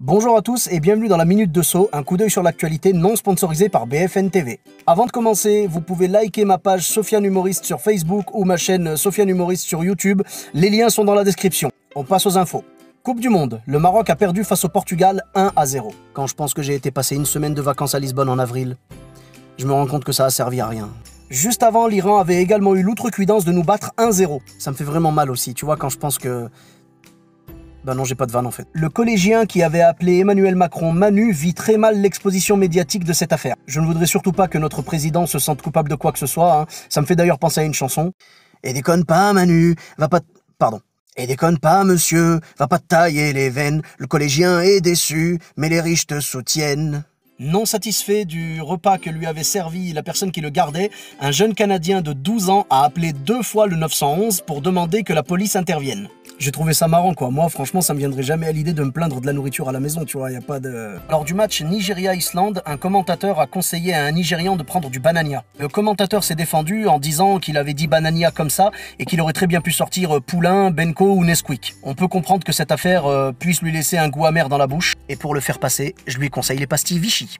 Bonjour à tous et bienvenue dans la Minute de Saut, un coup d'œil sur l'actualité non sponsorisé par BFN TV. Avant de commencer, vous pouvez liker ma page Sofiane Humoriste sur Facebook ou ma chaîne Sofiane Humoriste sur YouTube. Les liens sont dans la description. On passe aux infos. Coupe du Monde, le Maroc a perdu face au Portugal 1-0. Quand je pense que j'ai été passer une semaine de vacances à Lisbonne en avril, je me rends compte que ça a servi à rien. Juste avant, l'Iran avait également eu l'outrecuidance de nous battre 1-0. Ça me fait vraiment mal aussi, tu vois, quand je pense que... Ben non, j'ai pas de vanne en fait. Le collégien qui avait appelé Emmanuel Macron Manu vit très mal l'exposition médiatique de cette affaire. Je ne voudrais surtout pas que notre président se sente coupable de quoi que ce soit, hein. Ça me fait d'ailleurs penser à une chanson. Et déconne pas Manu, va pas... Pardon. Et déconne pas monsieur, va pas te tailler les veines. Le collégien est déçu, mais les riches te soutiennent. Non satisfait du repas que lui avait servi la personne qui le gardait, un jeune Canadien de 12 ans a appelé 2 fois le 911 pour demander que la police intervienne. J'ai trouvé ça marrant quoi, moi franchement ça me viendrait jamais à l'idée de me plaindre de la nourriture à la maison, tu vois, y a pas de... Lors du match Nigeria-Islande, un commentateur a conseillé à un Nigérian de prendre du banania. Le commentateur s'est défendu en disant qu'il avait dit banania comme ça et qu'il aurait très bien pu sortir Poulain, Benko ou Nesquik. On peut comprendre que cette affaire puisse lui laisser un goût amer dans la bouche, et pour le faire passer, je lui conseille les pastilles Vichy.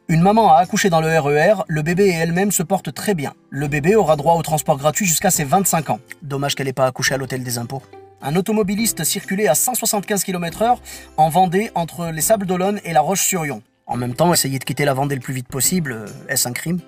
Une maman a accouché dans le RER, le bébé et elle-même se portent très bien. Le bébé aura droit au transport gratuit jusqu'à ses 25 ans. Dommage qu'elle n'ait pas accouché à l'hôtel des impôts. Un automobiliste circulait à 175 km/h en Vendée entre les Sables d'Olonne et La Roche-sur-Yon. En même temps, essayer de quitter la Vendée le plus vite possible, est-ce un crime?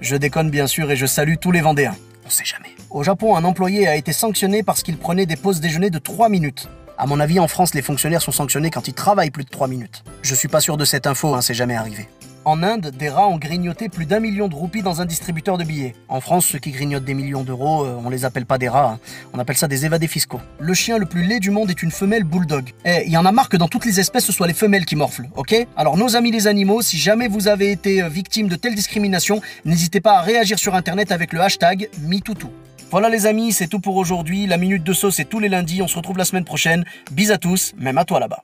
Je déconne bien sûr et je salue tous les Vendéens. On sait jamais. Au Japon, un employé a été sanctionné parce qu'il prenait des pauses déjeuner de 3 minutes. À mon avis, en France, les fonctionnaires sont sanctionnés quand ils travaillent plus de 3 minutes. Je suis pas sûr de cette info, hein, c'est jamais arrivé. En Inde, des rats ont grignoté plus d'1 million de roupies dans un distributeur de billets. En France, ceux qui grignotent des millions d'euros, on les appelle pas des rats, hein. On appelle ça des évadés fiscaux. Le chien le plus laid du monde est une femelle bulldog. Eh, il y en a marre que dans toutes les espèces, ce soit les femelles qui morflent, ok? Alors nos amis les animaux, si jamais vous avez été victime de telle discrimination, n'hésitez pas à réagir sur internet avec le hashtag #MeTooToo. Voilà les amis, c'est tout pour aujourd'hui. La Minute de Saut, c'est tous les lundis. On se retrouve la semaine prochaine. Bis à tous, même à toi là-bas.